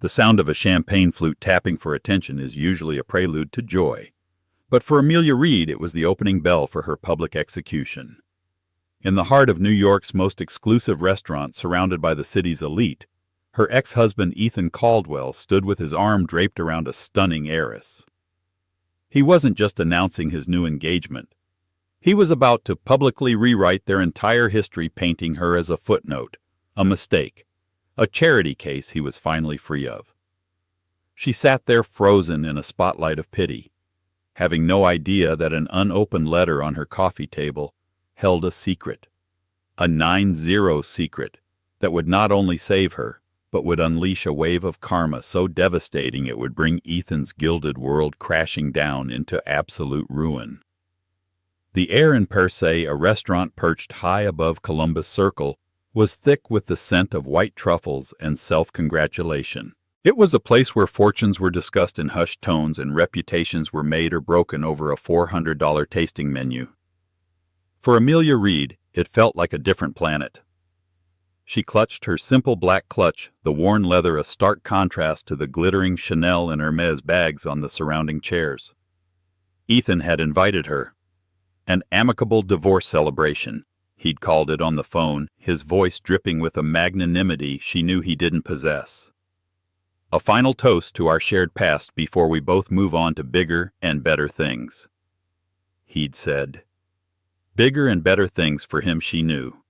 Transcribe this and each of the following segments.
The sound of a champagne flute tapping for attention is usually a prelude to joy. But for Amelia Reed, it was the opening bell for her public execution. In the heart of New York's most exclusive restaurant, surrounded by the city's elite, her ex-husband Ethan Caldwell stood with his arm draped around a stunning heiress. He wasn't just announcing his new engagement. He was about to publicly rewrite their entire history, painting her as a footnote, a mistake, a charity case he was finally free of. She sat there frozen in a spotlight of pity, having no idea that an unopened letter on her coffee table held a secret, a 9-0 secret that would not only save her, but would unleash a wave of karma so devastating it would bring Ethan's gilded world crashing down into absolute ruin. The Heir in Per Se, a restaurant perched high above Columbus Circle, was thick with the scent of white truffles and self-congratulation. It was a place where fortunes were discussed in hushed tones and reputations were made or broken over a $400 tasting menu. For Amelia Reed, it felt like a different planet. She clutched her simple black clutch, the worn leather a stark contrast to the glittering Chanel and Hermes bags on the surrounding chairs. Ethan had invited her. An amicable divorce celebration, he'd called it on the phone, his voice dripping with a magnanimity she knew he didn't possess. A final toast to our shared past before we both move on to bigger and better things, he'd said. Bigger and better things for him, she knew.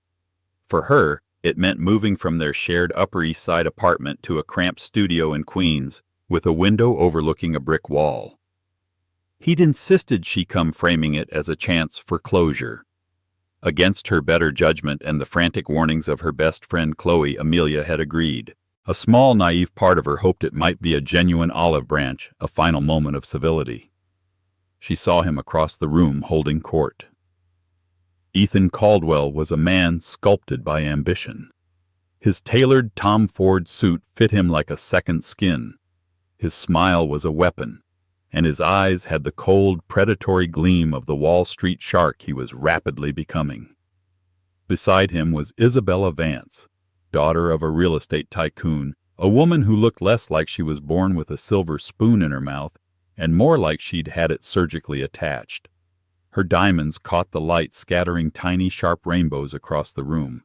For her, it meant moving from their shared Upper East Side apartment to a cramped studio in Queens with a window overlooking a brick wall. He'd insisted she come, framing it as a chance for closure. Against her better judgment and the frantic warnings of her best friend Chloe, Amelia had agreed. A small, naive part of her hoped it might be a genuine olive branch, a final moment of civility. She saw him across the room holding court. Ethan Caldwell was a man sculpted by ambition. His tailored Tom Ford suit fit him like a second skin. His smile was a weapon, and his eyes had the cold, predatory gleam of the Wall Street shark he was rapidly becoming. Beside him was Isabella Vance, daughter of a real estate tycoon, a woman who looked less like she was born with a silver spoon in her mouth and more like she'd had it surgically attached. Her diamonds caught the light, scattering tiny, sharp rainbows across the room.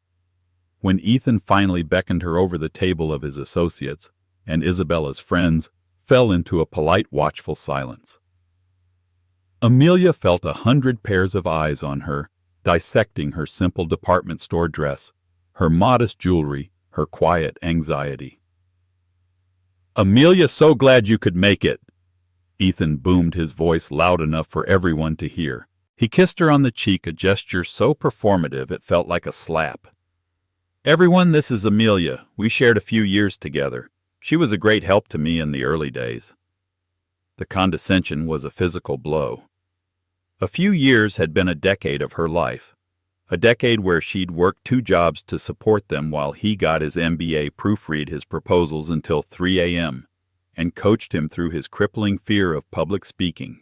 When Ethan finally beckoned her over, the table of his associates and Isabella's friends fell into a polite, watchful silence. Amelia felt 100 pairs of eyes on her, dissecting her simple department store dress, her modest jewelry, her quiet anxiety. "Amelia, so glad you could make it!" Ethan boomed, his voice loud enough for everyone to hear. He kissed her on the cheek, a gesture so performative it felt like a slap. "Everyone, this is Amelia. We shared a few years together. She was a great help to me in the early days." The condescension was a physical blow. A few years had been a decade of her life, a decade where she'd worked 2 jobs to support them while he got his MBA, proofread his proposals until 3 a.m., and coached him through his crippling fear of public speaking.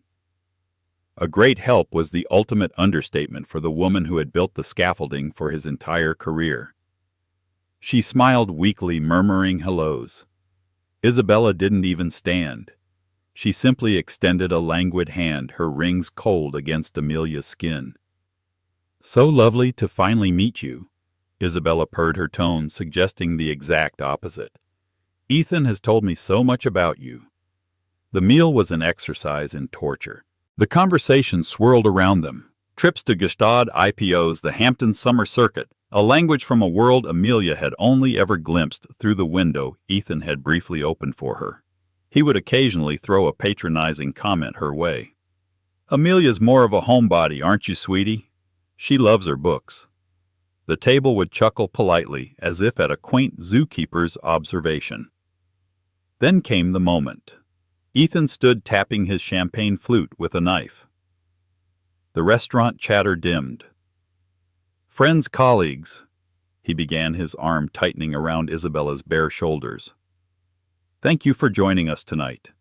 A great help was the ultimate understatement for the woman who had built the scaffolding for his entire career. She smiled weakly, murmuring hellos. Isabella didn't even stand. She simply extended a languid hand, her rings cold against Amelia's skin. "So lovely to finally meet you," Isabella purred, her tone suggesting the exact opposite. "Ethan has told me so much about you." The meal was an exercise in torture. The conversation swirled around them. Trips to Gstaad, IPOs, the Hamptons summer circuit, a language from a world Amelia had only ever glimpsed through the window Ethan had briefly opened for her. He would occasionally throw a patronizing comment her way. "Amelia's more of a homebody, aren't you, sweetie? She loves her books." The table would chuckle politely, as if at a quaint zookeeper's observation. Then came the moment. Ethan stood tapping his champagne flute with a knife. The restaurant chatter dimmed. "Friends, colleagues," he began, his arm tightening around Isabella's bare shoulders. "Thank you for joining us tonight.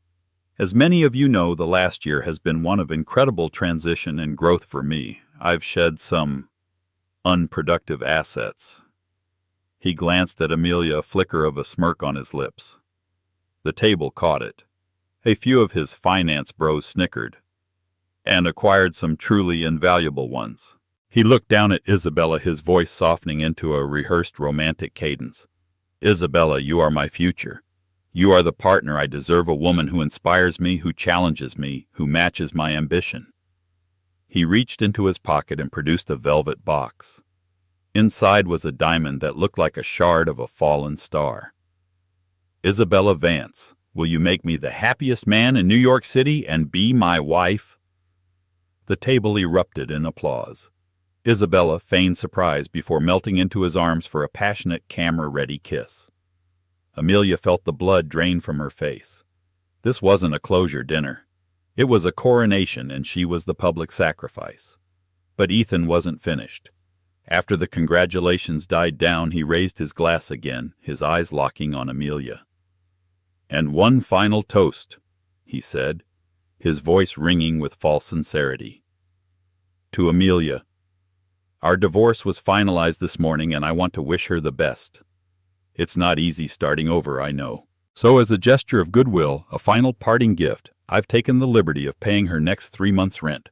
As many of you know, the last year has been one of incredible transition and growth for me. I've shed some unproductive assets." He glanced at Amelia, a flicker of a smirk on his lips. The table caught it. A few of his finance bros snickered, and acquired some truly invaluable ones. He looked down at Isabella, his voice softening into a rehearsed romantic cadence. Isabella, you are my future. You are the partner I deserve, a woman who inspires me, who challenges me, who matches my ambition. He reached into his pocket and produced a velvet box. Inside was a diamond that looked like a shard of a fallen star. Isabella Vance, will you make me the happiest man in New York City and be my wife? The table erupted in applause. Isabella feigned surprise before melting into his arms for a passionate, camera-ready kiss. Amelia felt the blood drain from her face. This wasn't a closure dinner. It was a coronation, and she was the public sacrifice. But Ethan wasn't finished. After the congratulations died down, he raised his glass again, his eyes locking on Amelia. "And one final toast," he said, his voice ringing with false sincerity. "To Amelia. Our divorce was finalized this morning, and I want to wish her the best. It's not easy starting over, I know. So as a gesture of goodwill, a final parting gift, I've taken the liberty of paying her next 3 months' rent."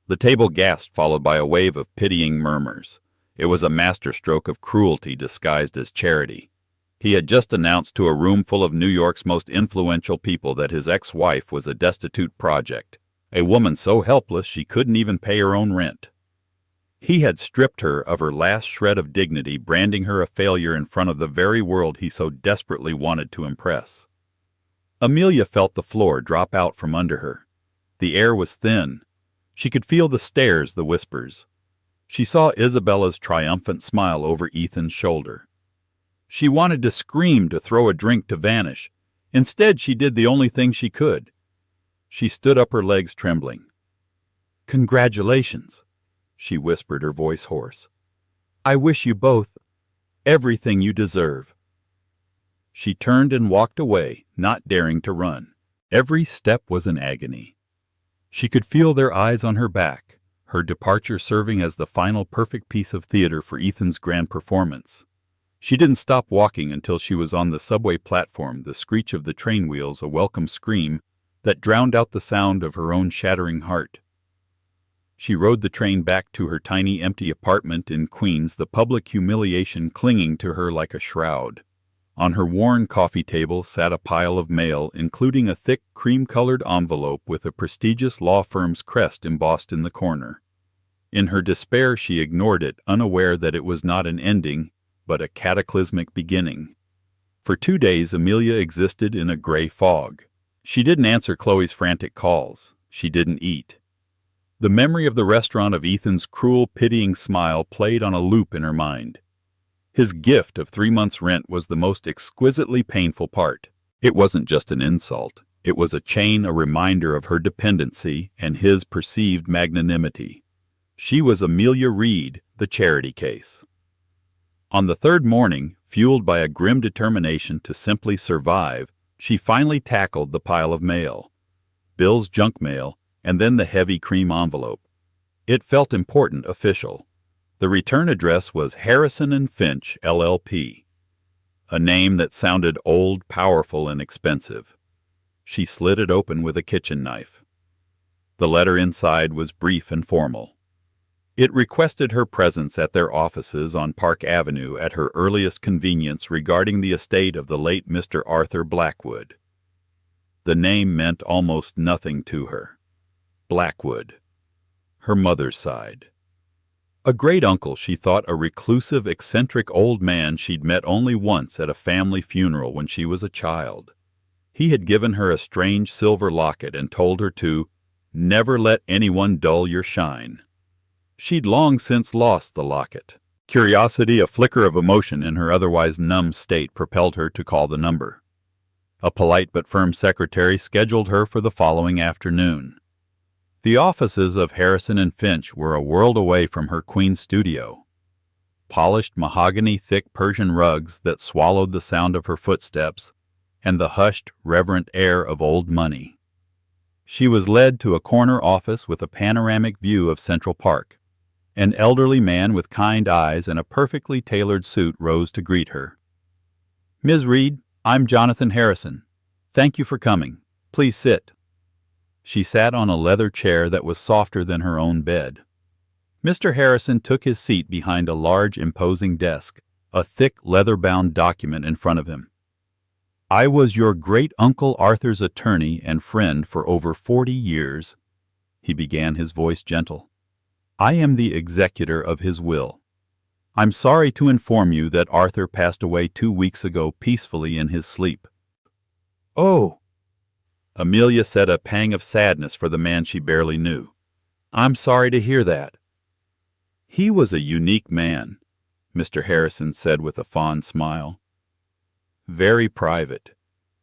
The table gasped, followed by a wave of pitying murmurs. It was a masterstroke of cruelty disguised as charity. He had just announced to a room full of New York's most influential people that his ex-wife was a destitute project, a woman so helpless she couldn't even pay her own rent. He had stripped her of her last shred of dignity, branding her a failure in front of the very world he so desperately wanted to impress. Amelia felt the floor drop out from under her. The air was thin. She could feel the stares, the whispers. She saw Isabella's triumphant smile over Ethan's shoulder. She wanted to scream, to throw a drink, to vanish. Instead, she did the only thing she could. She stood up, her legs trembling. "Congratulations," she whispered, her voice hoarse. "I wish you both everything you deserve." She turned and walked away, not daring to run. Every step was an agony. She could feel their eyes on her back, her departure serving as the final perfect piece of theater for Ethan's grand performance. She didn't stop walking until she was on the subway platform, the screech of the train wheels a welcome scream that drowned out the sound of her own shattering heart. She rode the train back to her tiny empty apartment in Queens, the public humiliation clinging to her like a shroud. On her worn coffee table sat a pile of mail, including a thick cream-colored envelope with a prestigious law firm's crest embossed in the corner. In her despair, she ignored it, unaware that it was not an ending, but a cataclysmic beginning. For 2 days, Amelia existed in a gray fog. She didn't answer Chloe's frantic calls. She didn't eat. The memory of the restaurant, of Ethan's cruel, pitying smile played on a loop in her mind. His gift of 3 months' rent was the most exquisitely painful part. It wasn't just an insult. It was a chain, a reminder of her dependency and his perceived magnanimity. She was Amelia Reed, the charity case. On the 3rd morning, fueled by a grim determination to simply survive, she finally tackled the pile of mail. Bill's junk mail, and then the heavy cream envelope. It felt important, official. The return address was Harrison and Finch, LLP. A name that sounded old, powerful, and expensive. She slid it open with a kitchen knife. The letter inside was brief and formal. It requested her presence at their offices on Park Avenue at her earliest convenience regarding the estate of the late Mr. Arthur Blackwood. The name meant almost nothing to her. Blackwood. Her mother's side. A great-uncle, she thought, a reclusive, eccentric old man she'd met only once at a family funeral when she was a child. He had given her a strange silver locket and told her to never let anyone dull your shine. She'd long since lost the locket. Curiosity, a flicker of emotion in her otherwise numb state, propelled her to call the number. A polite but firm secretary scheduled her for the following afternoon. The offices of Harrison and Finch were a world away from her Queens studio. Polished mahogany, thick Persian rugs that swallowed the sound of her footsteps, and the hushed, reverent air of old money. She was led to a corner office with a panoramic view of Central Park. An elderly man with kind eyes and a perfectly tailored suit rose to greet her. "Ms. Reed, I'm Jonathan Harrison. "Thank you for coming. Please sit." She sat on a leather chair that was softer than her own bed. Mr. Harrison took his seat behind a large, imposing desk, a thick, leather-bound document in front of him. "I was your great-uncle Arthur's attorney and friend for over 40 years," he began, his voice gentle. "I am the executor of his will. I'm sorry to inform you that Arthur passed away 2 weeks ago peacefully in his sleep." "Oh!" Amelia said, a pang of sadness for the man she barely knew. "I'm sorry to hear that." "He was a unique man," Mr. Harrison said with a fond smile. "Very private.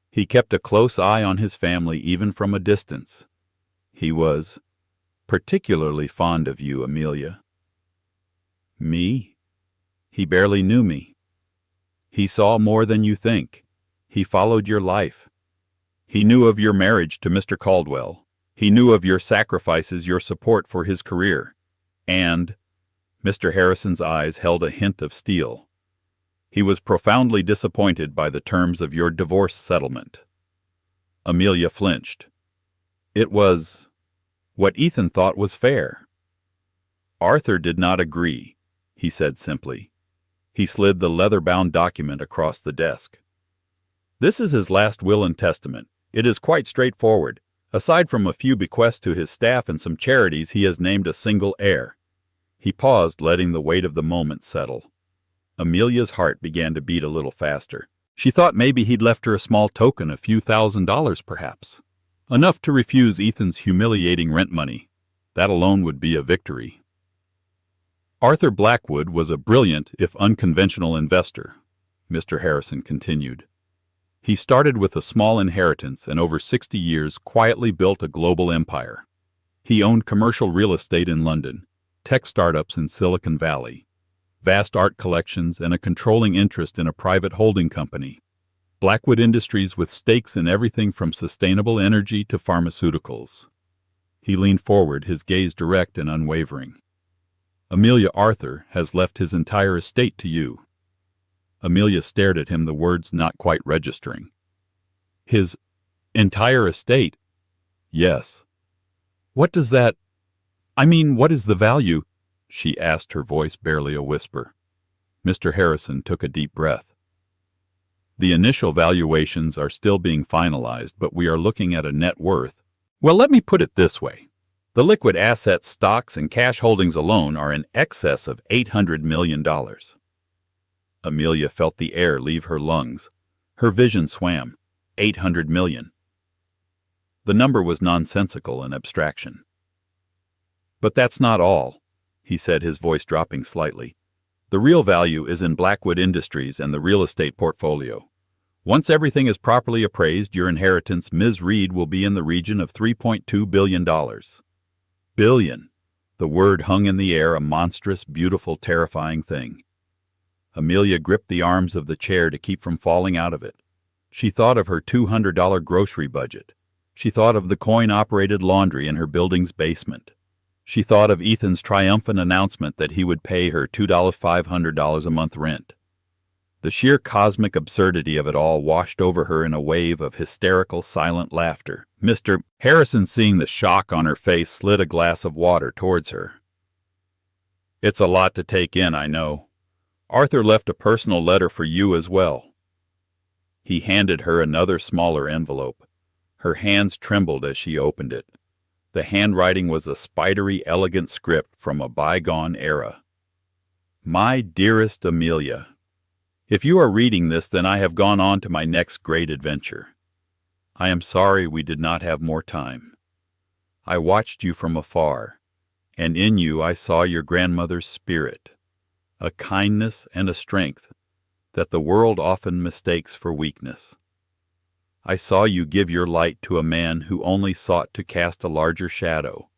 He kept a close eye on his family even from a distance. He was particularly fond of you, Amelia." "Me?" "He barely knew me. He saw more than you think. He followed your life. He knew of your marriage to Mr. Caldwell. He knew of your sacrifices, your support for his career. And," Mr. Harrison's eyes held a hint of steel, "he was profoundly disappointed by the terms of your divorce settlement." Amelia flinched. "It was what Ethan thought was fair." "Arthur did not agree," he said simply. He slid the leather-bound document across the desk. "This is his last will and testament. It is quite straightforward. Aside from a few bequests to his staff and some charities, he has named a single heir." He paused, letting the weight of the moment settle. Amelia's heart began to beat a little faster. She thought maybe he'd left her a small token, a few $1,000s perhaps. Enough to refuse Ethan's humiliating rent money. That alone would be a victory. "Arthur Blackwood was a brilliant, if unconventional investor," Mr. Harrison continued. "He started with a small inheritance and over 60 years quietly built a global empire. He owned commercial real estate in London, tech startups in Silicon Valley, vast art collections, and a controlling interest in a private holding company, Blackwood Industries, with stakes in everything from sustainable energy to pharmaceuticals." He leaned forward, his gaze direct and unwavering. "Amelia, Arthur has left his entire estate to you." Amelia stared at him, the words not quite registering. "His entire estate?" "Yes." "What does that... what is the value?" she asked, her voice barely a whisper. Mr. Harrison took a deep breath. "The initial valuations are still being finalized, but we are looking at a net worth. Well, let me put it this way. The liquid assets, stocks, and cash holdings alone are in excess of $800 million. Amelia felt the air leave her lungs. Her vision swam. 800 million. The number was nonsensical in abstraction. "But that's not all," he said, his voice dropping slightly. "The real value is in Blackwood Industries and the real estate portfolio. Once everything is properly appraised, your inheritance, Ms. Reed, will be in the region of $3.2 billion. Billion. The word hung in the air, a monstrous, beautiful, terrifying thing. Amelia gripped the arms of the chair to keep from falling out of it. She thought of her $200 grocery budget. She thought of the coin-operated laundry in her building's basement. She thought of Ethan's triumphant announcement that he would pay her $500 a month rent. The sheer cosmic absurdity of it all washed over her in a wave of hysterical, silent laughter. Mr. Harrison, seeing the shock on her face, slid a glass of water towards her. "It's a lot to take in, I know. Arthur left a personal letter for you as well." He handed her another smaller envelope. Her hands trembled as she opened it. The handwriting was a spidery, elegant script from a bygone era. "My dearest Amelia, if you are reading this, then I have gone on to my next great adventure. I am sorry we did not have more time. I watched you from afar, and in you I saw your grandmother's spirit, a kindness and a strength that the world often mistakes for weakness. I saw you give your light to a man who only sought to cast a larger shadow.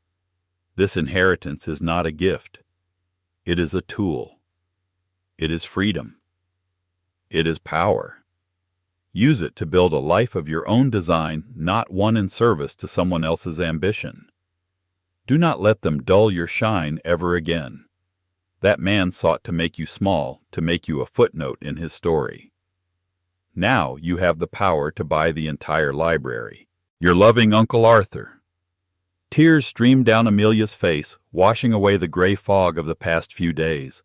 This inheritance is not a gift. It is a tool. It is freedom. It is power. Use it to build a life of your own design, not one in service to someone else's ambition. Do not let them dull your shine ever again. That man sought to make you small, to make you a footnote in his story. Now you have the power to buy the entire library. Your loving Uncle Arthur. Tears streamed down Amelia's face, washing away the gray fog of the past few days.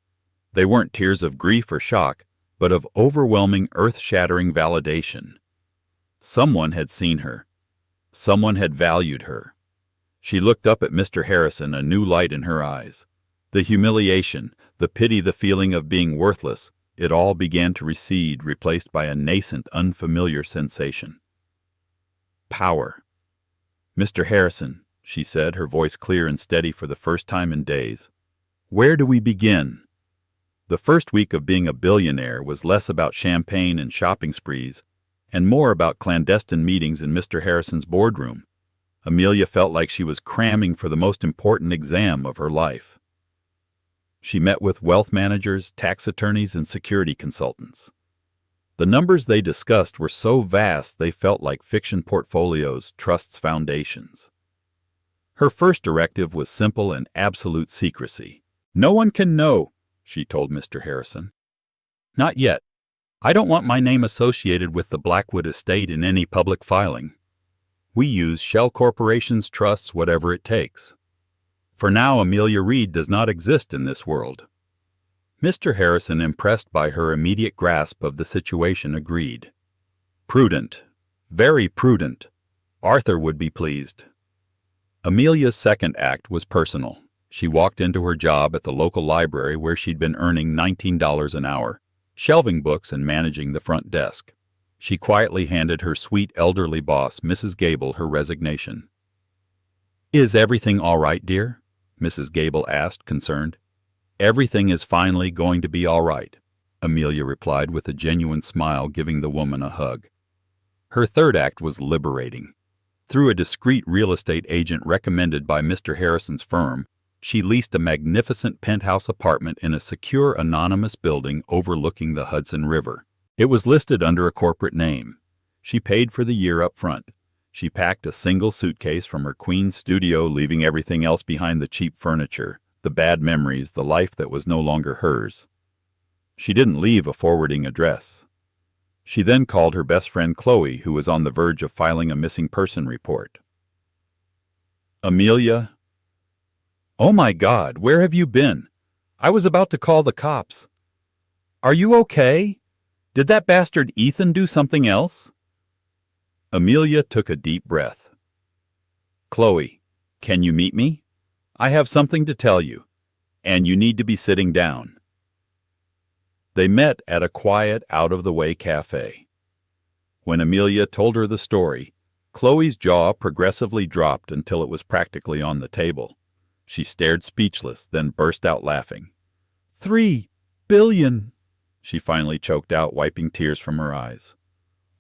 They weren't tears of grief or shock, but of overwhelming, earth-shattering validation. Someone had seen her. Someone had valued her. She looked up at Mr. Harrison, a new light in her eyes. The humiliation, the pity, the feeling of being worthless, it all began to recede, replaced by a nascent, unfamiliar sensation. Power. Mr. Harrison, she said, her voice clear and steady for the first time in days. Where do we begin? The first week of being a billionaire was less about champagne and shopping sprees, and more about clandestine meetings in Mr. Harrison's boardroom. Amelia felt like she was cramming for the most important exam of her life. She met with wealth managers, tax attorneys, and security consultants. The numbers they discussed were so vast they felt like fiction portfolios, trusts, foundations. Her first directive was simple and absolute secrecy. No one can know, she told Mr. Harrison. Not yet. I don't want my name associated with the Blackwood estate in any public filing. We use shell corporations, trusts, whatever it takes. For now, Amelia Reed does not exist in this world. Mr. Harrison, impressed by her immediate grasp of the situation, agreed. Prudent. Very prudent. Arthur would be pleased. Amelia's second act was personal. She walked into her job at the local library where she'd been earning $19 an hour, shelving books and managing the front desk. She quietly handed her sweet elderly boss, Mrs. Gable, her resignation. Is everything all right, dear? Mrs. Gable asked, concerned. Everything is finally going to be all right, Amelia replied with a genuine smile, giving the woman a hug. Her third act was liberating. Through a discreet real estate agent recommended by Mr. Harrison's firm, she leased a magnificent penthouse apartment in a secure, anonymous building overlooking the Hudson River. It was listed under a corporate name. She paid for the year up front. She packed a single suitcase from her Queens studio, leaving everything else behind: the cheap furniture, the bad memories, the life that was no longer hers. She didn't leave a forwarding address. She then called her best friend Chloe, who was on the verge of filing a missing person report. Amelia. Oh my God, where have you been? I was about to call the cops. Are you okay? Did that bastard Ethan do something else? Amelia took a deep breath. Chloe, can you meet me? I have something to tell you, and you need to be sitting down. They met at a quiet, out-of-the-way cafe. When Amelia told her the story, Chloe's jaw progressively dropped until it was practically on the table. She stared speechless, then burst out laughing. 3 billion, she finally choked out, wiping tears from her eyes.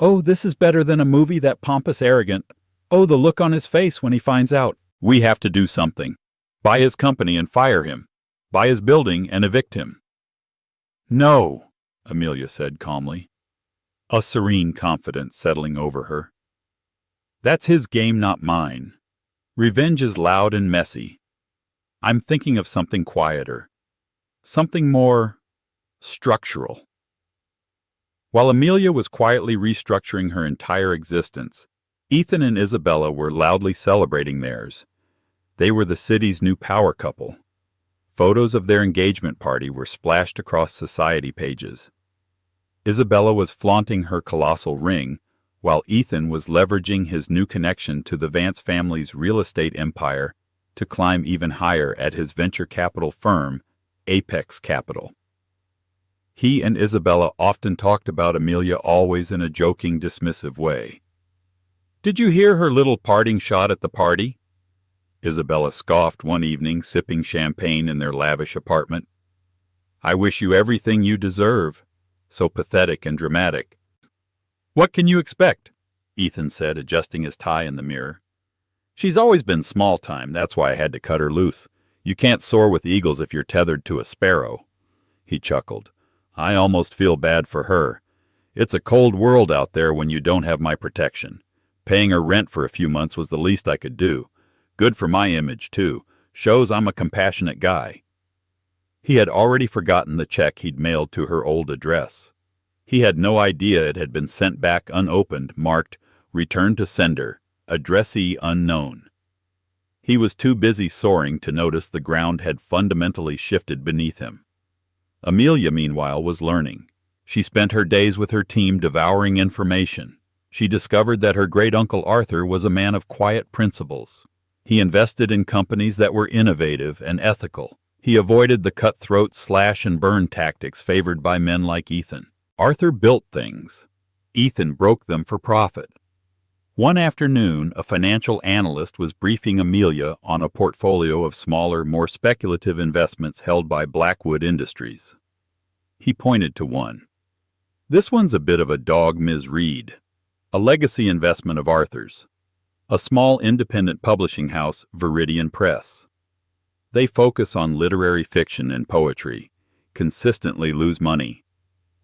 Oh, this is better than a movie, that pompous arrogant. Oh, the look on his face when he finds out. We have to do something. Buy his company and fire him. Buy his building and evict him. No, Amelia said calmly, a serene confidence settling over her. That's his game, not mine. Revenge is loud and messy. I'm thinking of something quieter, something more structural. While Amelia was quietly restructuring her entire existence, Ethan and Isabella were loudly celebrating theirs. They were the city's new power couple. Photos of their engagement party were splashed across society pages. Isabella was flaunting her colossal ring, while Ethan was leveraging his new connection to the Vance family's real estate empire to climb even higher at his venture capital firm, Apex Capital. He and Isabella often talked about Amelia, always in a joking, dismissive way. Did you hear her little parting shot at the party? Isabella scoffed one evening, sipping champagne in their lavish apartment. I wish you everything you deserve. So pathetic and dramatic. What can you expect? Ethan said, adjusting his tie in the mirror. She's always been small time, that's why I had to cut her loose. You can't soar with eagles if you're tethered to a sparrow. He chuckled. I almost feel bad for her. It's a cold world out there when you don't have my protection. Paying her rent for a few months was the least I could do. Good for my image, too. Shows I'm a compassionate guy. He had already forgotten the check he'd mailed to her old address. He had no idea it had been sent back unopened, marked, "Return to sender, addressee unknown." He was too busy soaring to notice the ground had fundamentally shifted beneath him. Amelia, meanwhile, was learning. She spent her days with her team devouring information. She discovered that her great-uncle Arthur was a man of quiet principles. He invested in companies that were innovative and ethical. He avoided the cutthroat slash-and-burn tactics favored by men like Ethan. Arthur built things. Ethan broke them for profit. One afternoon, a financial analyst was briefing Amelia on a portfolio of smaller, more speculative investments held by Blackwood Industries. He pointed to one. "This one's a bit of a dog, Ms. Reed. A legacy investment of Arthur's. A small independent publishing house, Viridian Press. They focus on literary fiction and poetry, consistently lose money.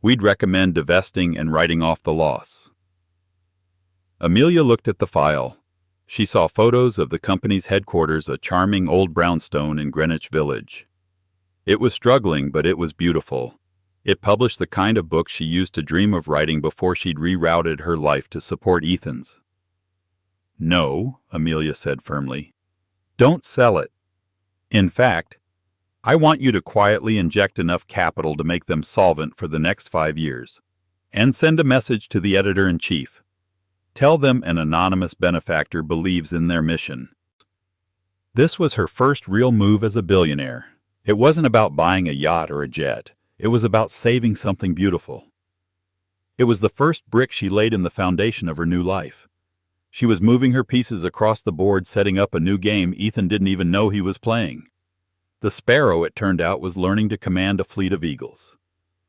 We'd recommend divesting and writing off the loss." Amelia looked at the file. She saw photos of the company's headquarters, a charming old brownstone in Greenwich Village. It was struggling, but it was beautiful. It published the kind of book she used to dream of writing before she'd rerouted her life to support Ethan's. "No," Amelia said firmly. "Don't sell it. In fact, I want you to quietly inject enough capital to make them solvent for the next 5 years, and send a message to the editor-in-chief. Tell them an anonymous benefactor believes in their mission." This was her first real move as a billionaire. It wasn't about buying a yacht or a jet. It was about saving something beautiful. It was the first brick she laid in the foundation of her new life. She was moving her pieces across the board, setting up a new game Ethan didn't even know he was playing. The sparrow, it turned out, was learning to command a fleet of eagles.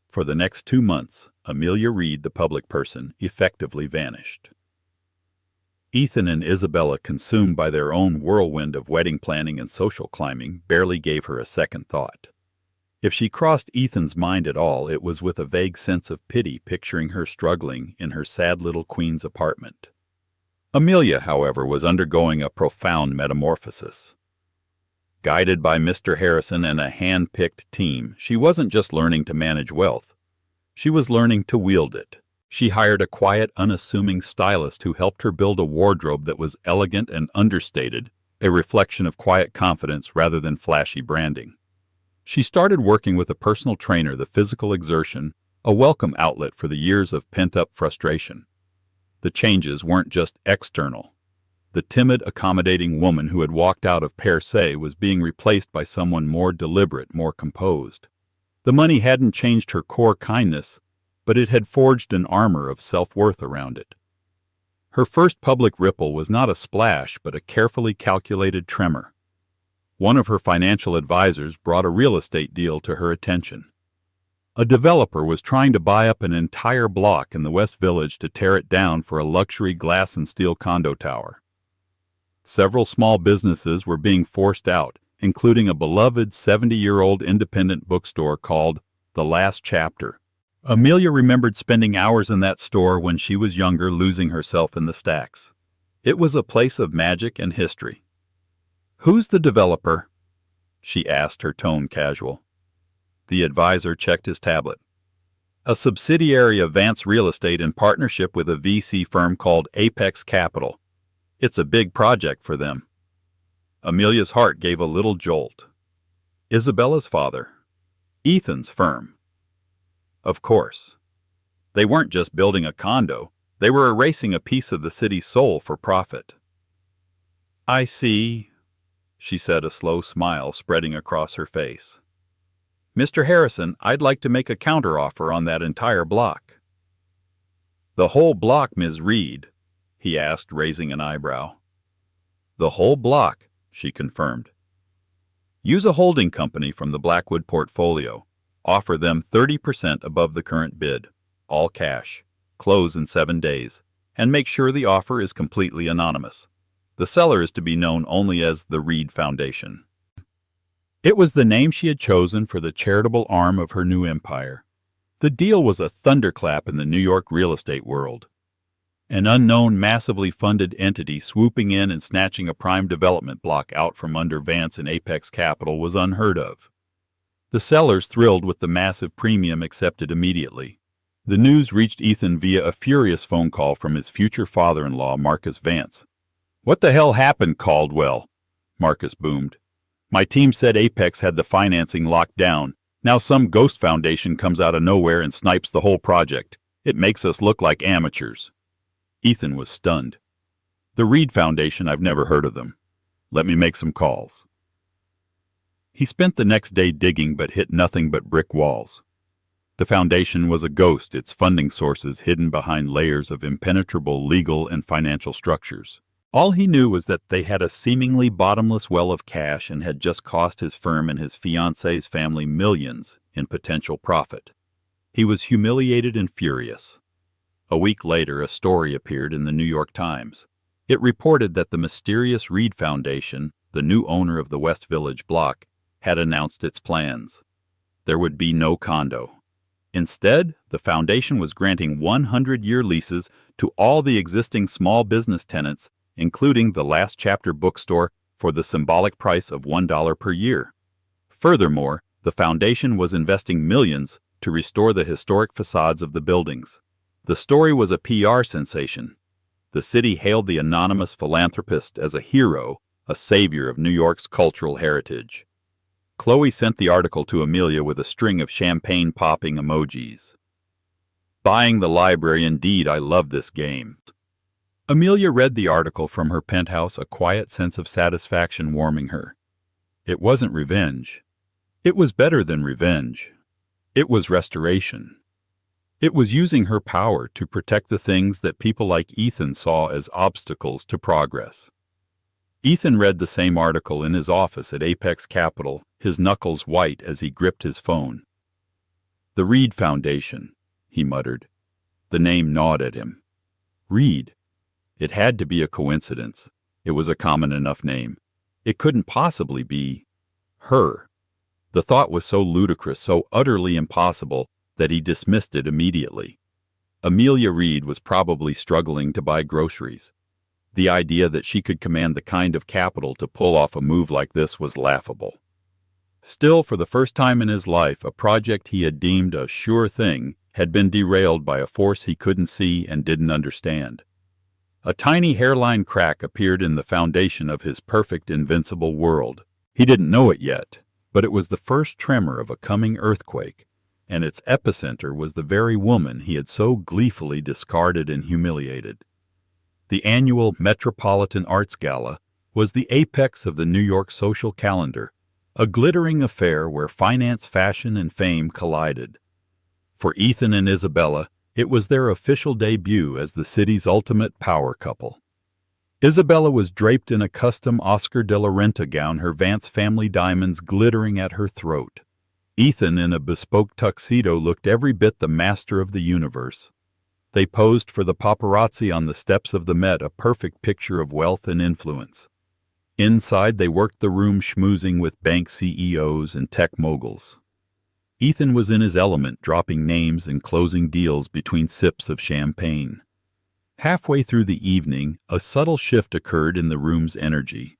For the next 2 months, Amelia Reed, the public person, effectively vanished. Ethan and Isabella, consumed by their own whirlwind of wedding planning and social climbing, barely gave her a second thought. If she crossed Ethan's mind at all, it was with a vague sense of pity, picturing her struggling in her sad little queen's apartment. Amelia, however, was undergoing a profound metamorphosis. Guided by Mr. Harrison and a hand-picked team, she wasn't just learning to manage wealth. She was learning to wield it. She hired a quiet, unassuming stylist who helped her build a wardrobe that was elegant and understated, a reflection of quiet confidence rather than flashy branding. She started working with a personal trainer, the physical exertion, a welcome outlet for the years of pent-up frustration. The changes weren't just external. The timid, accommodating woman who had walked out of per se was being replaced by someone more deliberate, more composed. The money hadn't changed her core kindness, but it had forged an armor of self-worth around it. Her first public ripple was not a splash, but a carefully calculated tremor. One of her financial advisors brought a real estate deal to her attention. A developer was trying to buy up an entire block in the West Village to tear it down for a luxury glass and steel condo tower. Several small businesses were being forced out, including a beloved 70-year-old independent bookstore called The Last Chapter. Amelia remembered spending hours in that store when she was younger, losing herself in the stacks. It was a place of magic and history. "Who's the developer?" she asked, her tone casual. The advisor checked his tablet. "A subsidiary of Vance Real Estate in partnership with a VC firm called Apex Capital. It's a big project for them." Amelia's heart gave a little jolt. Isabella's father. Ethan's firm. Of course. They weren't just building a condo. They were erasing a piece of the city's soul for profit. "I see," she said, a slow smile spreading across her face. "Mr. Harrison, I'd like to make a counteroffer on that entire block." "The whole block, Ms. Reed?" he asked, raising an eyebrow. "The whole block," she confirmed. "Use a holding company from the Blackwood portfolio. Offer them 30% above the current bid. All cash. Close in 7 days. And make sure the offer is completely anonymous. The seller is to be known only as the Reed Foundation." It was the name she had chosen for the charitable arm of her new empire. The deal was a thunderclap in the New York real estate world. An unknown, massively funded entity swooping in and snatching a prime development block out from under Vance and Apex Capital was unheard of. The sellers thrilled with the massive premium accepted immediately. The news reached Ethan via a furious phone call from his future father-in-law, Marcus Vance. "What the hell happened, Caldwell?" Marcus boomed. "My team said Apex had the financing locked down. Now some ghost foundation comes out of nowhere and snipes the whole project. It makes us look like amateurs." Ethan was stunned. "The Reed Foundation, I've never heard of them. Let me make some calls." He spent the next day digging but hit nothing but brick walls. The foundation was a ghost, its funding sources hidden behind layers of impenetrable legal and financial structures. All he knew was that they had a seemingly bottomless well of cash and had just cost his firm and his fiancée's family millions in potential profit. He was humiliated and furious. A week later, a story appeared in the New York Times. It reported that the mysterious Reed Foundation, the new owner of the West Village block, had announced its plans. There would be no condo. Instead, the foundation was granting 100-year leases to all the existing small business tenants, including the Last Chapter bookstore, for the symbolic price of $1 per year. Furthermore, the foundation was investing millions to restore the historic facades of the buildings. The story was a PR sensation. The city hailed the anonymous philanthropist as a hero, a savior of New York's cultural heritage. Chloe sent the article to Amelia with a string of champagne-popping emojis. "Buying the library indeed, I love this game." Amelia read the article from her penthouse, a quiet sense of satisfaction warming her. It wasn't revenge. It was better than revenge. It was restoration. It was using her power to protect the things that people like Ethan saw as obstacles to progress. Ethan read the same article in his office at Apex Capital, his knuckles white as he gripped his phone. "The Reed Foundation," he muttered. The name gnawed at him. Reed. It had to be a coincidence. It was a common enough name. It couldn't possibly be her. The thought was so ludicrous, so utterly impossible, that he dismissed it immediately. Amelia Reed was probably struggling to buy groceries. The idea that she could command the kind of capital to pull off a move like this was laughable. Still, for the first time in his life, a project he had deemed a sure thing had been derailed by a force he couldn't see and didn't understand. A tiny hairline crack appeared in the foundation of his perfect, invincible world. He didn't know it yet, but it was the first tremor of a coming earthquake, and its epicenter was the very woman he had so gleefully discarded and humiliated. The annual Metropolitan Arts Gala was the apex of the New York social calendar, a glittering affair where finance, fashion, and fame collided. For Ethan and Isabella, it was their official debut as the city's ultimate power couple. Isabella was draped in a custom Oscar de la Renta gown, her Vance family diamonds glittering at her throat. Ethan, in a bespoke tuxedo, looked every bit the master of the universe. They posed for the paparazzi on the steps of the Met, a perfect picture of wealth and influence. Inside, they worked the room schmoozing with bank CEOs and tech moguls. Ethan was in his element, dropping names and closing deals between sips of champagne. Halfway through the evening, a subtle shift occurred in the room's energy.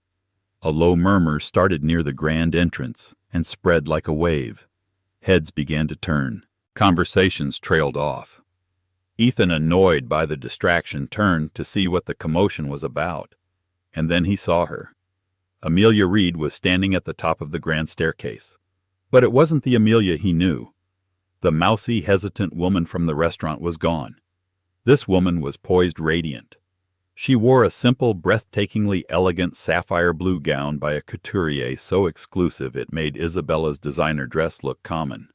A low murmur started near the grand entrance and spread like a wave. Heads began to turn. Conversations trailed off. Ethan, annoyed by the distraction, turned to see what the commotion was about. And then he saw her. Amelia Reed was standing at the top of the grand staircase. But it wasn't the Amelia he knew. The mousy, hesitant woman from the restaurant was gone. This woman was poised radiant. She wore a simple, breathtakingly elegant sapphire blue gown by a couturier so exclusive it made Isabella's designer dress look common.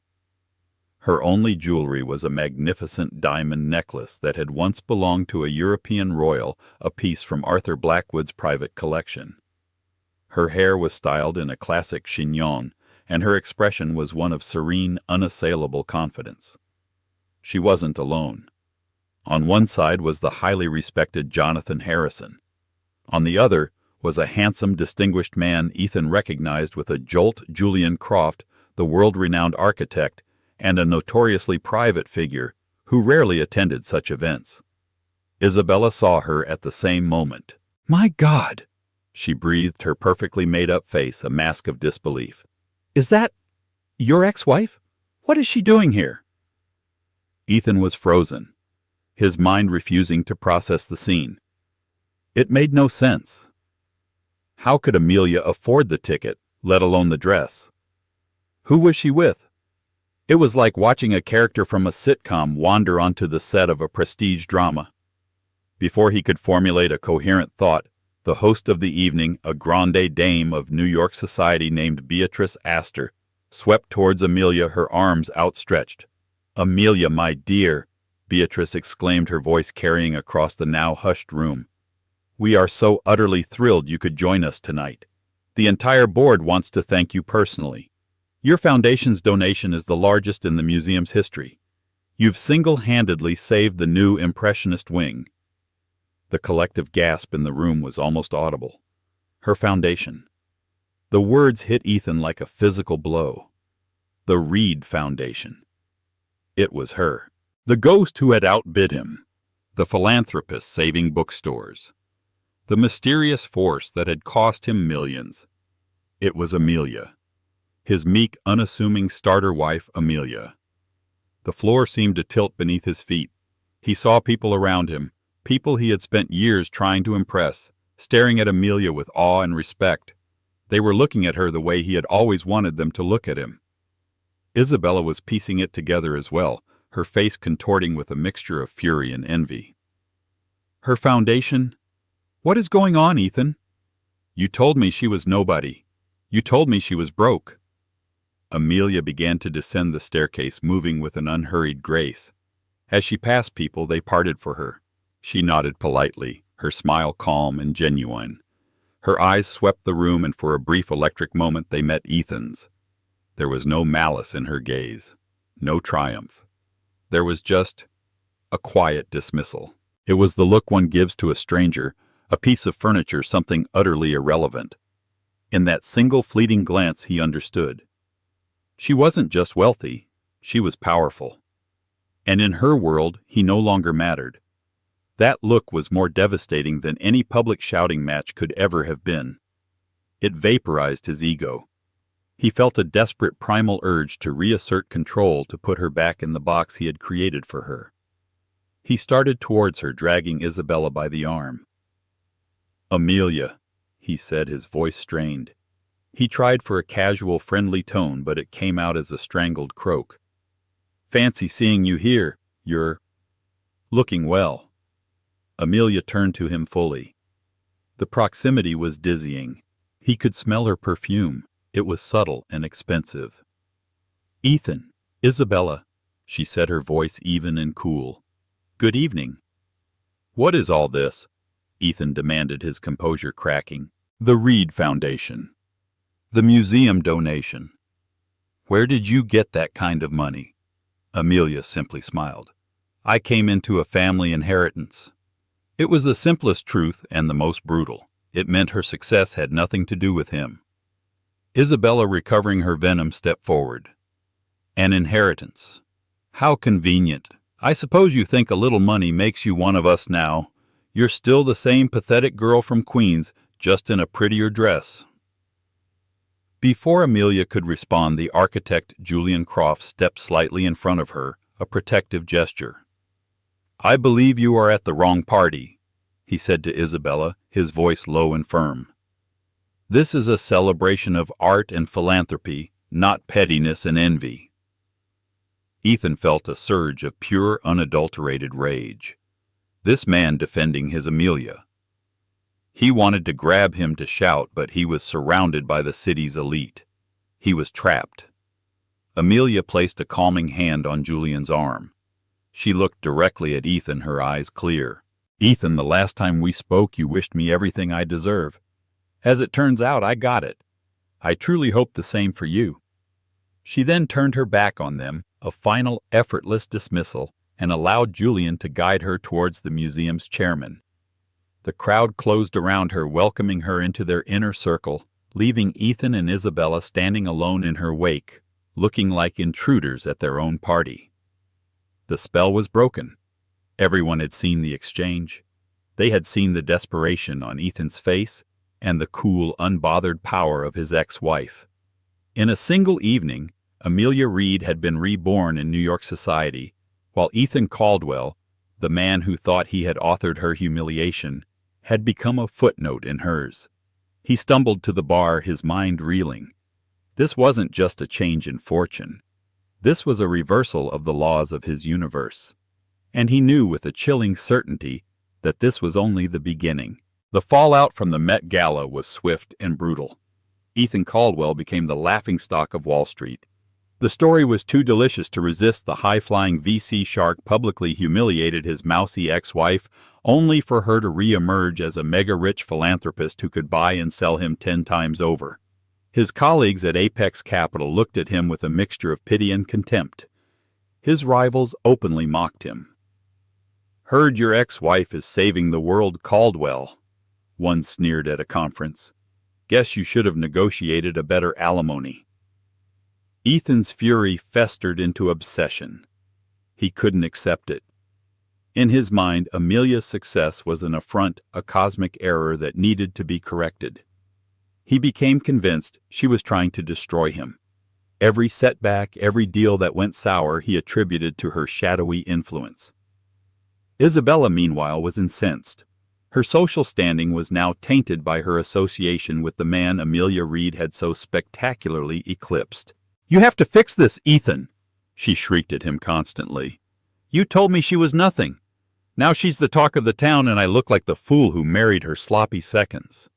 Her only jewelry was a magnificent diamond necklace that had once belonged to a European royal, a piece from Arthur Blackwood's private collection. Her hair was styled in a classic chignon, and her expression was one of serene, unassailable confidence. She wasn't alone. On one side was the highly respected Jonathan Harrison. On the other was a handsome, distinguished man Ethan recognized with a jolt, Julian Croft, the world-renowned architect, and a notoriously private figure who rarely attended such events. Isabella saw her at the same moment. "My God!" she breathed, her perfectly made-up face a mask of disbelief. "Is that your ex-wife? What is she doing here?" Ethan was frozen, his mind refusing to process the scene. It made no sense. How could Amelia afford the ticket, let alone the dress? Who was she with? It was like watching a character from a sitcom wander onto the set of a prestige drama. Before he could formulate a coherent thought, the host of the evening, a grande dame of New York society named Beatrice Astor, swept towards Amelia, her arms outstretched. "Amelia, my dear," Beatrice exclaimed, her voice carrying across the now hushed room. "We are so utterly thrilled you could join us tonight. The entire board wants to thank you personally. Your foundation's donation is the largest in the museum's history. You've single-handedly saved the new Impressionist wing." The collective gasp in the room was almost audible. Her foundation. The words hit Ethan like a physical blow. The Reed Foundation. It was her. The ghost who had outbid him. The philanthropist saving bookstores. The mysterious force that had cost him millions. It was Amelia. His meek, unassuming starter wife, Amelia. The floor seemed to tilt beneath his feet. He saw people around him, people he had spent years trying to impress, staring at Amelia with awe and respect. They were looking at her the way he had always wanted them to look at him. Isabella was piecing it together as well, her face contorting with a mixture of fury and envy. Her foundation? What is going on, Ethan? You told me she was nobody. You told me she was broke. Amelia began to descend the staircase, moving with an unhurried grace. As she passed people, they parted for her. She nodded politely, her smile calm and genuine. Her eyes swept the room, and for a brief electric moment they met Ethan's. There was no malice in her gaze, no triumph. There was just a quiet dismissal. It was the look one gives to a stranger, a piece of furniture, something utterly irrelevant. In that single fleeting glance he understood. She wasn't just wealthy, she was powerful. And in her world he no longer mattered. That look was more devastating than any public shouting match could ever have been. It vaporized his ego. He felt a desperate primal urge to reassert control, to put her back in the box he had created for her. He started towards her, dragging Isabella by the arm. "Amelia," he said, his voice strained. He tried for a casual, friendly tone, but it came out as a strangled croak. "Fancy seeing you here. You're looking well." Amelia turned to him fully. The proximity was dizzying. He could smell her perfume. It was subtle and expensive. "Ethan, Isabella," she said, her voice even and cool. "Good evening." "What is all this?" Ethan demanded, his composure cracking. "The Reed Foundation. The museum donation. Where did you get that kind of money?" Amelia simply smiled. "I came into a family inheritance." It was the simplest truth and the most brutal. It meant her success had nothing to do with him. Isabella, recovering her venom, stepped forward. "An inheritance. How convenient. I suppose you think a little money makes you one of us now. You're still the same pathetic girl from Queens, just in a prettier dress." Before Amelia could respond, the architect Julian Croft stepped slightly in front of her, a protective gesture. "I believe you are at the wrong party," he said to Isabella, his voice low and firm. "This is a celebration of art and philanthropy, not pettiness and envy." Ethan felt a surge of pure, unadulterated rage. This man defending his Amelia. He wanted to grab him to shout, but he was surrounded by the city's elite. He was trapped. Amelia placed a calming hand on Julian's arm. She looked directly at Ethan, her eyes clear. "Ethan, the last time we spoke you wished me everything I deserve. As it turns out, I got it. I truly hope the same for you." She then turned her back on them, a final effortless dismissal, and allowed Julian to guide her towards the museum's chairman. The crowd closed around her, welcoming her into their inner circle, leaving Ethan and Isabella standing alone in her wake, looking like intruders at their own party. The spell was broken. Everyone had seen the exchange. They had seen the desperation on Ethan's face and the cool, unbothered power of his ex-wife. In a single evening, Amelia Reed had been reborn in New York society, while Ethan Caldwell, the man who thought he had authored her humiliation, had become a footnote in hers. He stumbled to the bar, his mind reeling. This wasn't just a change in fortune. This was a reversal of the laws of his universe. And he knew with a chilling certainty that this was only the beginning. The fallout from the Met Gala was swift and brutal. Ethan Caldwell became the laughingstock of Wall Street. The story was too delicious to resist. The high-flying VC shark publicly humiliated his mousy ex-wife, only for her to re-emerge as a mega-rich philanthropist who could buy and sell him 10 times over. His colleagues at Apex Capital looked at him with a mixture of pity and contempt. His rivals openly mocked him. "Heard your ex-wife is saving the world, Caldwell," one sneered at a conference. "Guess you should have negotiated a better alimony." Ethan's fury festered into obsession. He couldn't accept it. In his mind, Amelia's success was an affront, a cosmic error that needed to be corrected. He became convinced she was trying to destroy him. Every setback, every deal that went sour, he attributed to her shadowy influence. Isabella, meanwhile, was incensed. Her social standing was now tainted by her association with the man Amelia Reed had so spectacularly eclipsed. "You have to fix this, Ethan," she shrieked at him constantly. "You told me she was nothing. Now she's the talk of the town, and I look like the fool who married her sloppy seconds."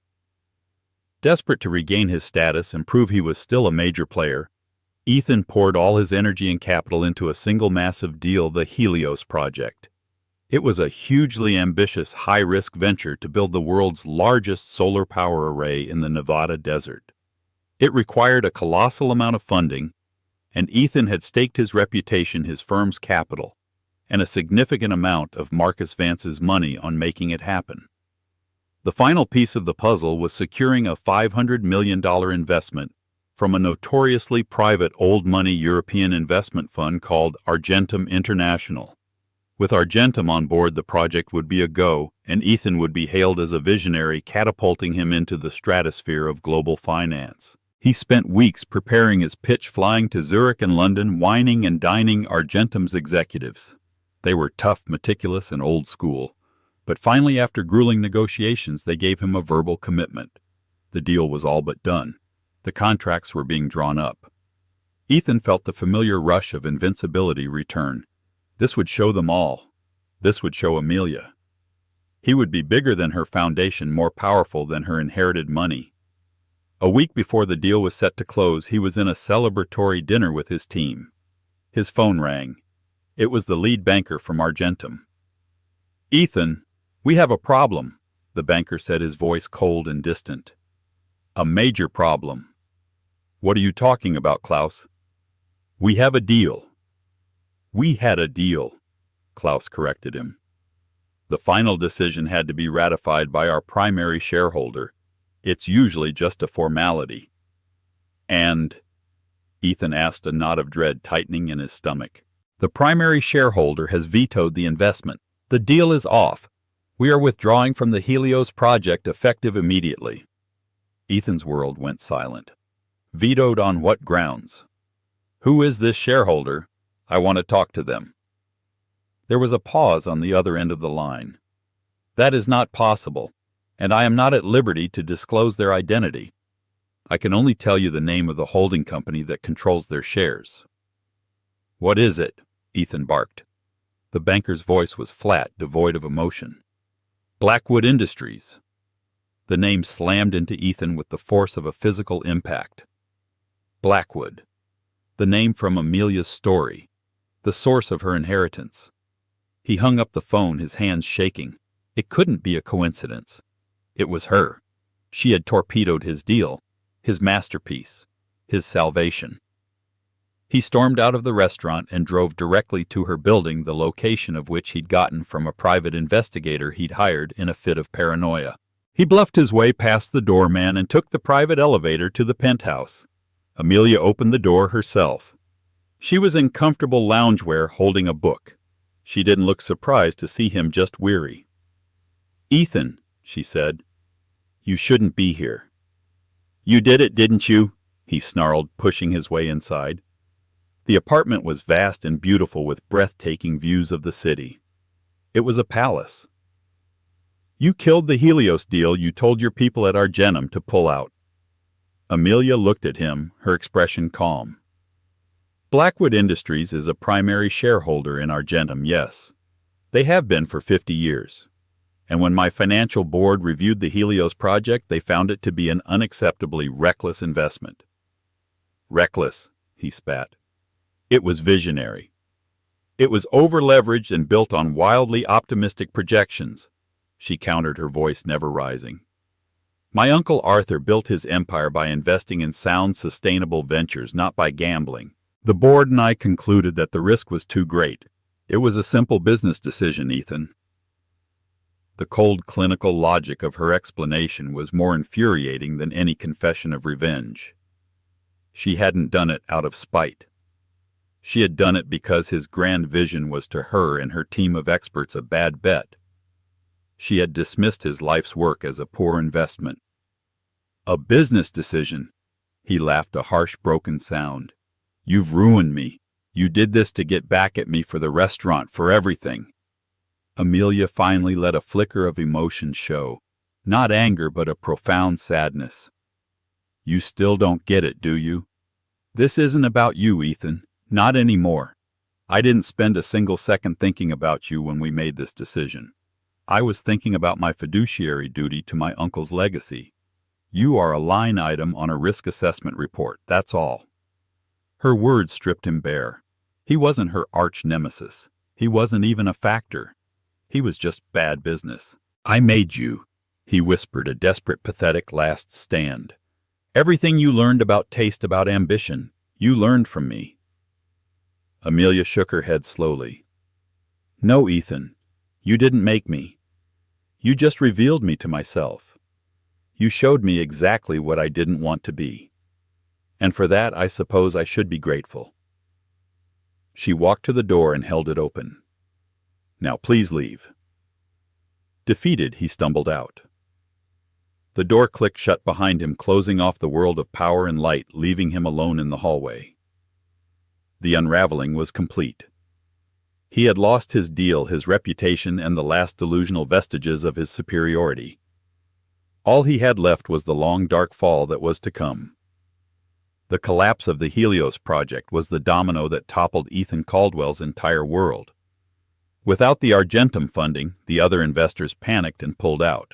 Desperate to regain his status and prove he was still a major player, Ethan poured all his energy and capital into a single massive deal, the Helios project. It was a hugely ambitious, high-risk venture to build the world's largest solar power array in the Nevada desert. It required a colossal amount of funding, and Ethan had staked his reputation, his firm's capital, and a significant amount of Marcus Vance's money on making it happen. The final piece of the puzzle was securing a $500 million investment from a notoriously private old-money European investment fund called Argentum International. With Argentum on board, the project would be a go, and Ethan would be hailed as a visionary, catapulting him into the stratosphere of global finance. He spent weeks preparing his pitch, flying to Zurich and London, wining and dining Argentum's executives. They were tough, meticulous, and old school. But finally, after grueling negotiations, they gave him a verbal commitment. The deal was all but done. The contracts were being drawn up. Ethan felt the familiar rush of invincibility return. This would show them all. This would show Amelia. He would be bigger than her foundation, more powerful than her inherited money. A week before the deal was set to close, he was in a celebratory dinner with his team. His phone rang. It was the lead banker from Argentum. "Ethan, we have a problem," the banker said, his voice cold and distant. "A major problem." "What are you talking about, Klaus?" "We have a deal." "We had a deal," Klaus corrected him. "The final decision had to be ratified by our primary shareholder. It's usually just a formality." "And?" Ethan asked, a knot of dread tightening in his stomach. "The primary shareholder has vetoed the investment. The deal is off. We are withdrawing from the Helios project effective immediately." Ethan's world went silent. "Vetoed on what grounds?" "Who is this shareholder? I want to talk to them." There was a pause on the other end of the line. "That is not possible, and I am not at liberty to disclose their identity. I can only tell you the name of the holding company that controls their shares." "What is it?" Ethan barked. The banker's voice was flat, devoid of emotion. "Blackwood Industries." The name slammed into Ethan with the force of a physical impact. Blackwood. The name from Amelia's story. The source of her inheritance. He hung up the phone, his hands shaking. It couldn't be a coincidence. It was her. She had torpedoed his deal, his masterpiece, his salvation. He stormed out of the restaurant and drove directly to her building, the location of which he'd gotten from a private investigator he'd hired in a fit of paranoia. He bluffed his way past the doorman and took the private elevator to the penthouse. Amelia opened the door herself. She was in comfortable loungewear, holding a book. She didn't look surprised to see him, just weary. "Ethan," she said, "you shouldn't be here." "You did it, didn't you?" he snarled, pushing his way inside. The apartment was vast and beautiful with breathtaking views of the city. It was a palace. "You killed the Helios deal you told your people at Argentum to pull out." Amelia looked at him, her expression calm. "Blackwood Industries is a primary shareholder in Argentum, yes. They have been for 50 years. And when my financial board reviewed the Helios project, they found it to be an unacceptably reckless investment." "Reckless," he spat. "It was visionary. It was over-leveraged and built on wildly optimistic projections," she countered, her voice never rising. "My uncle Arthur built his empire by investing in sound, sustainable ventures, not by gambling. The board and I concluded that the risk was too great. It was a simple business decision, Ethan." The cold, clinical logic of her explanation was more infuriating than any confession of revenge. She hadn't done it out of spite. She had done it because his grand vision was to her and her team of experts a bad bet. She had dismissed his life's work as a poor investment. "A business decision," he laughed, a harsh, broken sound. "You've ruined me. You did this to get back at me for the restaurant, for everything." Amelia finally let a flicker of emotion show, not anger but a profound sadness. "You still don't get it, do you? This isn't about you, Ethan. Not anymore. I didn't spend a single second thinking about you when we made this decision. I was thinking about my fiduciary duty to my uncle's legacy. You are a line item on a risk assessment report, that's all." Her words stripped him bare. He wasn't her arch nemesis. He wasn't even a factor. He was just bad business. "I made you," he whispered, a desperate, pathetic last stand. "Everything you learned about taste, about ambition, you learned from me." Amelia shook her head slowly. "No, Ethan, you didn't make me. You just revealed me to myself. You showed me exactly what I didn't want to be. And for that, I suppose I should be grateful." She walked to the door and held it open. "Now please leave." Defeated, he stumbled out. The door clicked shut behind him, closing off the world of power and light, leaving him alone in the hallway. The unraveling was complete. He had lost his deal, his reputation, and the last delusional vestiges of his superiority. All he had left was the long, dark fall that was to come. The collapse of the Helios project was the domino that toppled Ethan Caldwell's entire world. Without the Argentum funding, the other investors panicked and pulled out.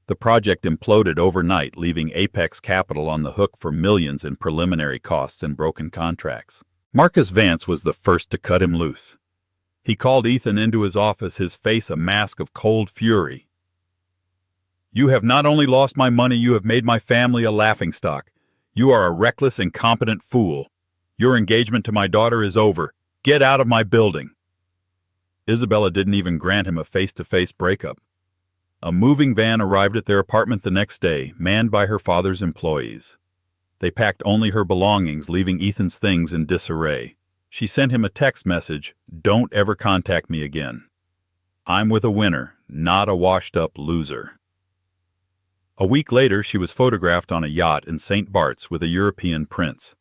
The project imploded overnight, leaving Apex Capital on the hook for millions in preliminary costs and broken contracts. Marcus Vance was the first to cut him loose. He called Ethan into his office, his face a mask of cold fury. "You have not only lost my money, you have made my family a laughingstock. You are a reckless, incompetent fool. Your engagement to my daughter is over. Get out of my building." Isabella didn't even grant him a face-to-face breakup. A moving van arrived at their apartment the next day, manned by her father's employees. They packed only her belongings, leaving Ethan's things in disarray. She sent him a text message, "Don't ever contact me again. I'm with a winner, not a washed-up loser." A week later, she was photographed on a yacht in St. Bart's with a European prince.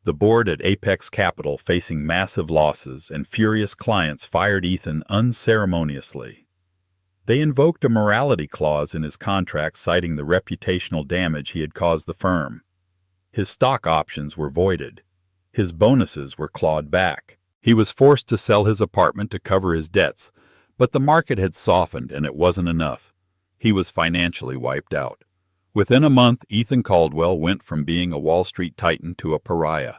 The board at Apex Capital, facing massive losses, and furious clients fired Ethan unceremoniously. They invoked a morality clause in his contract citing the reputational damage he had caused the firm. His stock options were voided. His bonuses were clawed back. He was forced to sell his apartment to cover his debts, but the market had softened and it wasn't enough. He was financially wiped out. Within a month, Ethan Caldwell went from being a Wall Street titan to a pariah.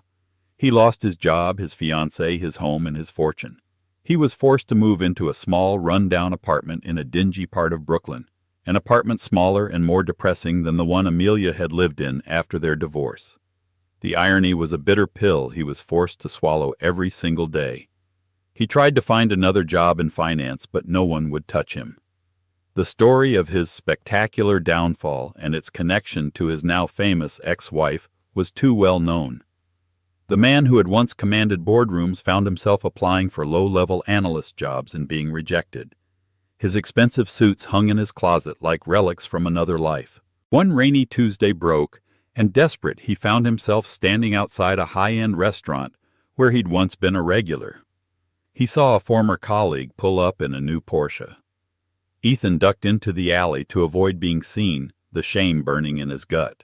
He lost his job, his fiancée, his home, and his fortune. He was forced to move into a small, run-down apartment in a dingy part of Brooklyn, an apartment smaller and more depressing than the one Amelia had lived in after their divorce. The irony was a bitter pill he was forced to swallow every single day. He tried to find another job in finance, but no one would touch him. The story of his spectacular downfall and its connection to his now famous ex-wife was too well known. The man who had once commanded boardrooms found himself applying for low-level analyst jobs and being rejected. His expensive suits hung in his closet like relics from another life. One rainy Tuesday broke, and desperate, he found himself standing outside a high-end restaurant where he'd once been a regular. He saw a former colleague pull up in a new Porsche. Ethan ducked into the alley to avoid being seen, the shame burning in his gut.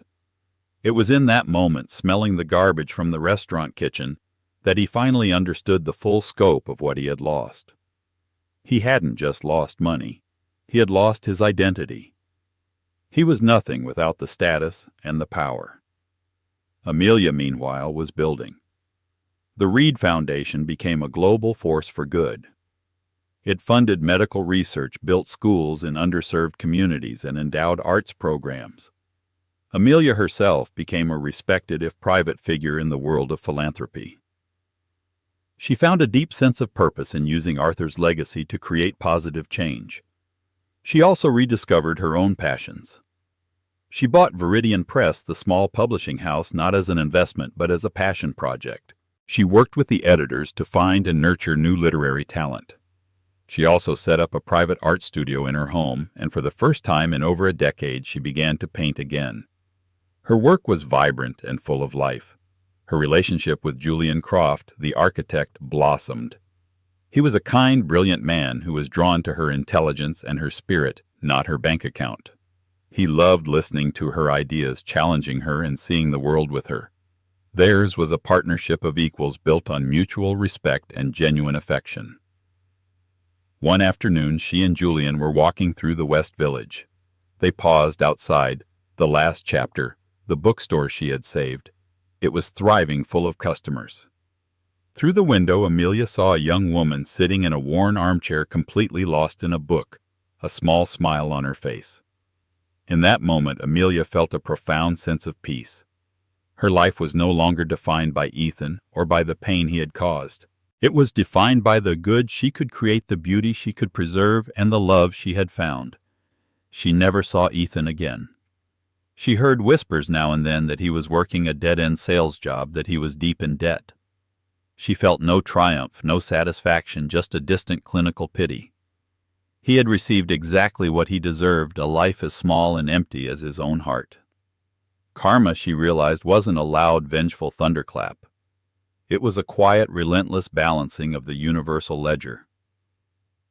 It was in that moment, smelling the garbage from the restaurant kitchen, that he finally understood the full scope of what he had lost. He hadn't just lost money. He had lost his identity. He was nothing without the status and the power. Amelia, meanwhile, was building. The Reed Foundation became a global force for good. It funded medical research, built schools in underserved communities, and endowed arts programs. Amelia herself became a respected, if private, figure in the world of philanthropy. She found a deep sense of purpose in using Arthur's legacy to create positive change. She also rediscovered her own passions. She bought Viridian Press, the small publishing house, not as an investment but as a passion project. She worked with the editors to find and nurture new literary talent. She also set up a private art studio in her home, and for the first time in over a decade she began to paint again. Her work was vibrant and full of life. Her relationship with Julian Croft, the architect, blossomed. He was a kind, brilliant man who was drawn to her intelligence and her spirit, not her bank account. He loved listening to her ideas, challenging her, and seeing the world with her. Theirs was a partnership of equals built on mutual respect and genuine affection. One afternoon, she and Julian were walking through the West Village. They paused outside the last chapter, the bookstore she had saved. It was thriving, full of customers. Through the window, Amelia saw a young woman sitting in a worn armchair, completely lost in a book, a small smile on her face. In that moment, Amelia felt a profound sense of peace. Her life was no longer defined by Ethan or by the pain he had caused. It was defined by the good she could create, the beauty she could preserve, and the love she had found. She never saw Ethan again. She heard whispers now and then that he was working a dead-end sales job, that he was deep in debt. She felt no triumph, no satisfaction, just a distant clinical pity. He had received exactly what he deserved, a life as small and empty as his own heart. Karma, she realized, wasn't a loud, vengeful thunderclap. It was a quiet, relentless balancing of the universal ledger.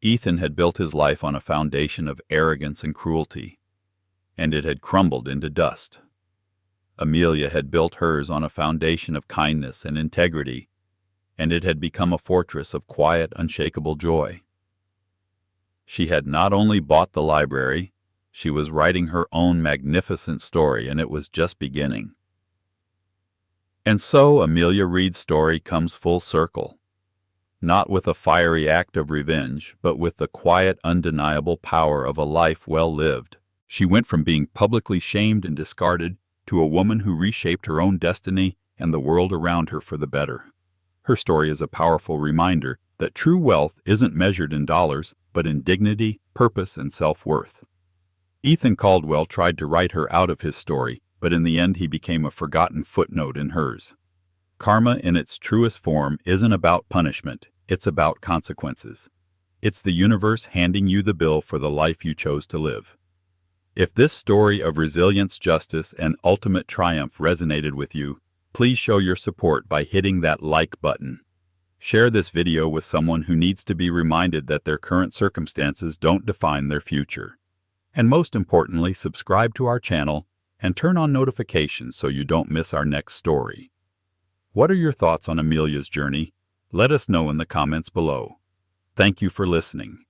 Ethan had built his life on a foundation of arrogance and cruelty, and it had crumbled into dust. Amelia had built hers on a foundation of kindness and integrity, and it had become a fortress of quiet, unshakable joy. She had not only bought the library, she was writing her own magnificent story, and it was just beginning. And so Amelia Reed's story comes full circle, not with a fiery act of revenge, but with the quiet, undeniable power of a life well lived. She went from being publicly shamed and discarded to a woman who reshaped her own destiny and the world around her for the better. Her story is a powerful reminder that true wealth isn't measured in dollars, but in dignity, purpose, and self-worth. Ethan Caldwell tried to write her out of his story, but in the end he became a forgotten footnote in hers. Karma in its truest form isn't about punishment, it's about consequences. It's the universe handing you the bill for the life you chose to live. If this story of resilience, justice, and ultimate triumph resonated with you, please show your support by hitting that like button. Share this video with someone who needs to be reminded that their current circumstances don't define their future. And most importantly, subscribe to our channel and turn on notifications so you don't miss our next story. What are your thoughts on Amelia's journey? Let us know in the comments below. Thank you for listening.